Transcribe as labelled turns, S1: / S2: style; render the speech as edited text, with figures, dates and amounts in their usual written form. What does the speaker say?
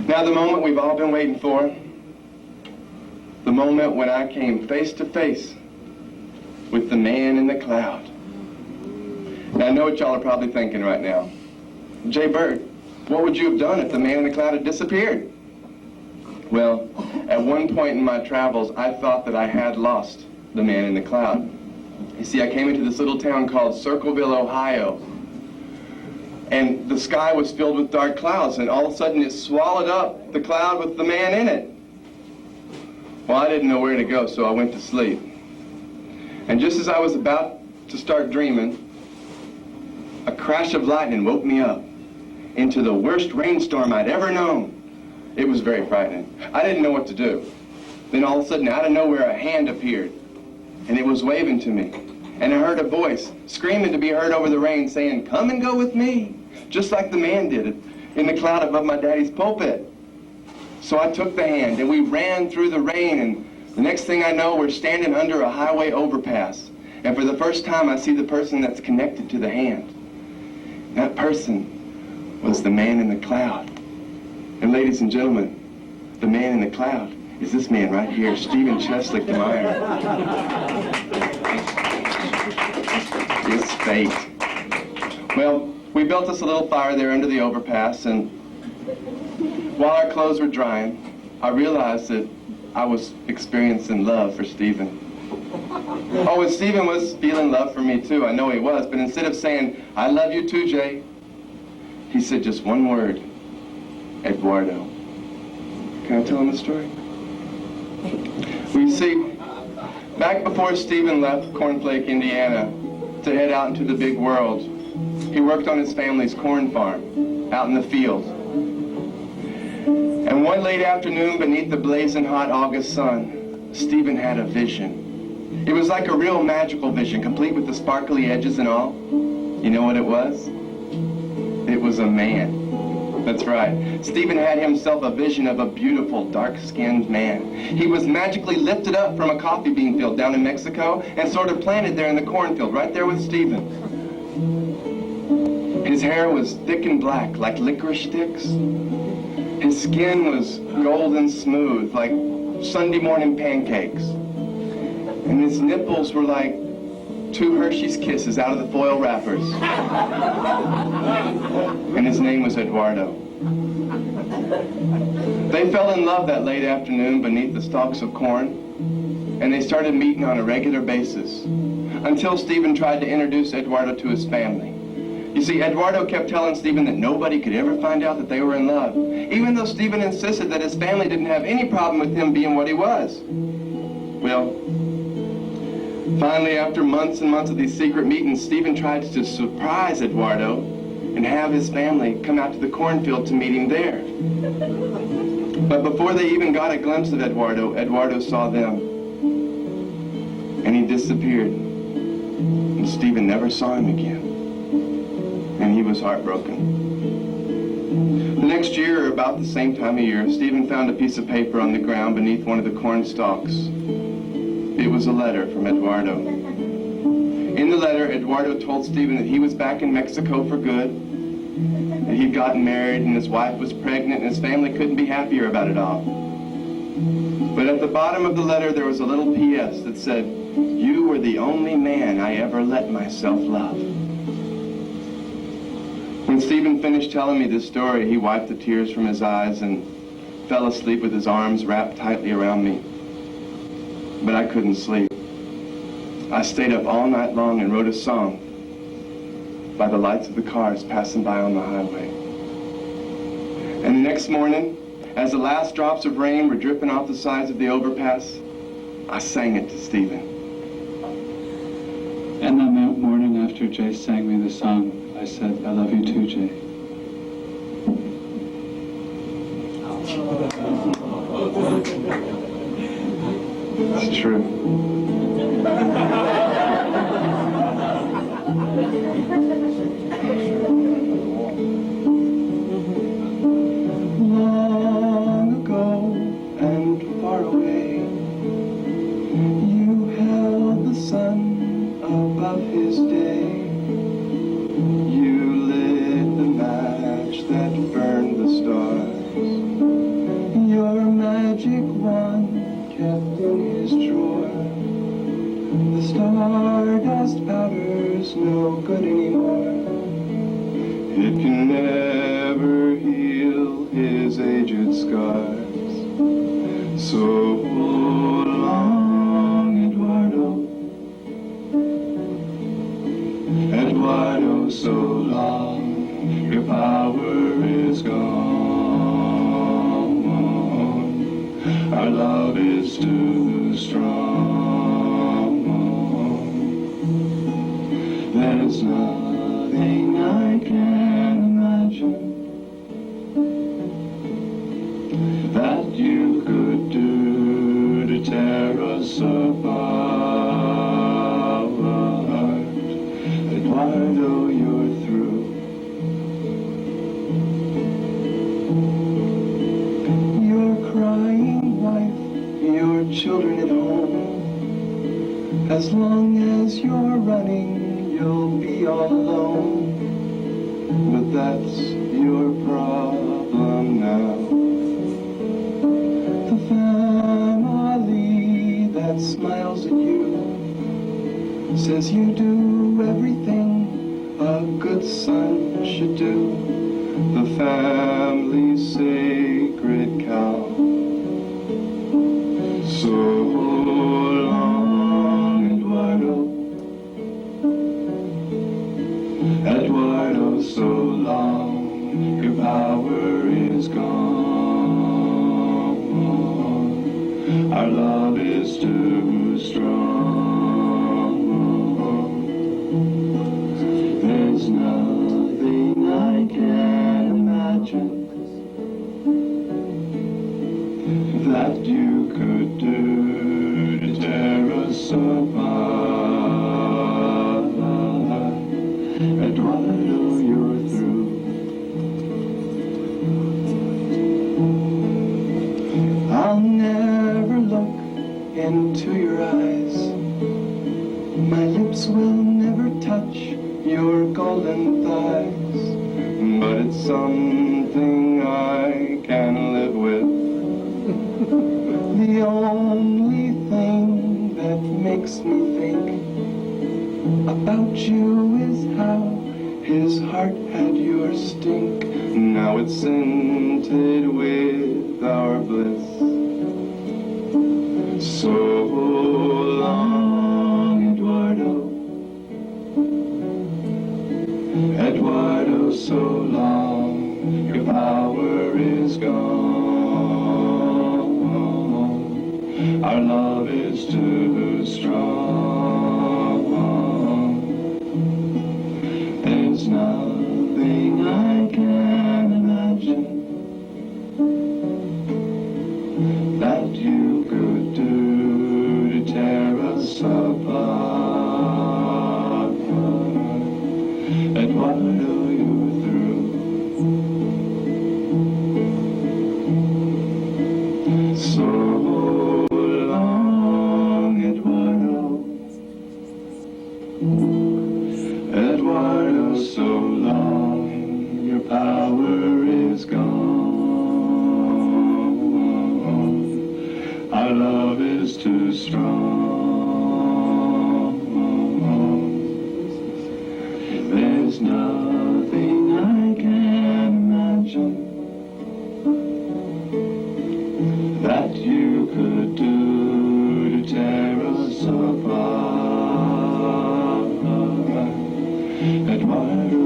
S1: Now the moment we've all been waiting for, the moment when I came face to face with the man in the cloud. Now I know what y'all are probably thinking right now. Jay Bird, what would you have done if the man in the cloud had disappeared? Well, at one point in my travels, I thought that I had lost the man in the cloud. You see, I came into this little town called Circleville, Ohio, and the sky was filled with dark clouds, and all of a sudden it swallowed up the cloud with the man in it. Well, I didn't know where to go, so I went to sleep. And just as I was about to start dreaming, a crash of lightning woke me up into the worst rainstorm I'd ever known. It was very frightening. I didn't know what to do. Then all of a sudden, out of nowhere, a hand appeared, and it was waving to me. And I heard a voice screaming to be heard over the rain saying, "Come and go with me," just like the man did it in the cloud above my daddy's pulpit. So I took the hand, and we ran through the rain, and the next thing I know, we're standing under a highway overpass. And for the first time, I see the person that's connected to the hand. That person was the man in the cloud. And ladies and gentlemen, the man in the cloud is this man right here, Stephen Cheslick DeMeyer. It's fate. Well, we built us a little fire there under the overpass, and while our clothes were drying, I realized that I was experiencing love for Stephen. Oh, and Stephen was feeling love for me too. I know he was, but instead of saying, "I love you too, Jay," he said just one word, "Eduardo." Can I tell him the story? Well, you see, back before Stephen left Cornflake, Indiana, to head out into the big world, he worked on his family's corn farm out in the field. And one late afternoon, beneath the blazing hot August sun, Stephen had a vision. It was like a real magical vision, complete with the sparkly edges and all. You know what it was? It was a man. That's right. Stephen had himself a vision of a beautiful, dark-skinned man. He was magically lifted up from a coffee bean field down in Mexico and sort of planted there in the cornfield, right there with Stephen. His hair was thick and black, like licorice sticks. His skin was golden smooth, like Sunday morning pancakes. And his nipples were like 2 Hershey's Kisses out of the foil wrappers. And his name was Eduardo. They fell in love that late afternoon beneath the stalks of corn, and they started meeting on a regular basis, until Stephen tried to introduce Eduardo to his family. You see, Eduardo kept telling Stephen that nobody could ever find out that they were in love, even though Stephen insisted that his family didn't have any problem with him being what he was. Well, finally, after months and months of these secret meetings, Stephen tried to surprise Eduardo and have his family come out to the cornfield to meet him there. But before they even got a glimpse of Eduardo, Eduardo saw them. And he disappeared. And Stephen never saw him again. And he was heartbroken. The next year, or about the same time of year, Stephen found a piece of paper on the ground beneath one of the corn stalks. It was a letter from Eduardo. In the letter, Eduardo told Stephen that he was back in Mexico for good, that he'd gotten married and his wife was pregnant and his family couldn't be happier about it all. But at the bottom of the letter, there was a little P.S. that said, "You were the only man I ever let myself love." When Stephen finished telling me this story, he wiped the tears from his eyes and fell asleep with his arms wrapped tightly around me. But I couldn't sleep. I stayed up all night long and wrote a song by the lights of the cars passing by on the highway. And the next morning, as the last drops of rain were dripping off the sides of the overpass, I sang it to Stephen.
S2: And that morning after Jay sang me the song, I said, "I love you too, Jay."
S1: It's true. Long ago and far away, you held the sun above his day. You lit the match that burned the stars. scars. So long, Eduardo. Eduardo, so long, your power is gone. Our love is too strong. There's nothing I can imagine that you could do to tear us apart. Eduardo, you're through. Your crying wife, your children at home. As long as you're running, you'll be all alone. But that's your problem now. The family that smiles at you says you do everything a good son should do. The family's sacred cow. So long, Eduardo. Eduardo, so long, your power is gone. Our love is too strong. There's nothing I can imagine that you could do to tear us apart. Eduardo, you're through. I'll never look into your eyes. My lips will never touch your golden thighs. But it's something I can live with. The only thing that makes me think about you is how his heart had your stink. Now it's scented with our bliss. So long, Eduardo. Eduardo, so long, your power is gone. Our love is too strong. There's nothing I can imagine that you could do to tear us apart. Eduardo, you're through. So long, Eduardo. Eduardo, so long, your power is gone. Our love is too strong. There's nothing I can imagine that you could do to tear us apart. Eduardo,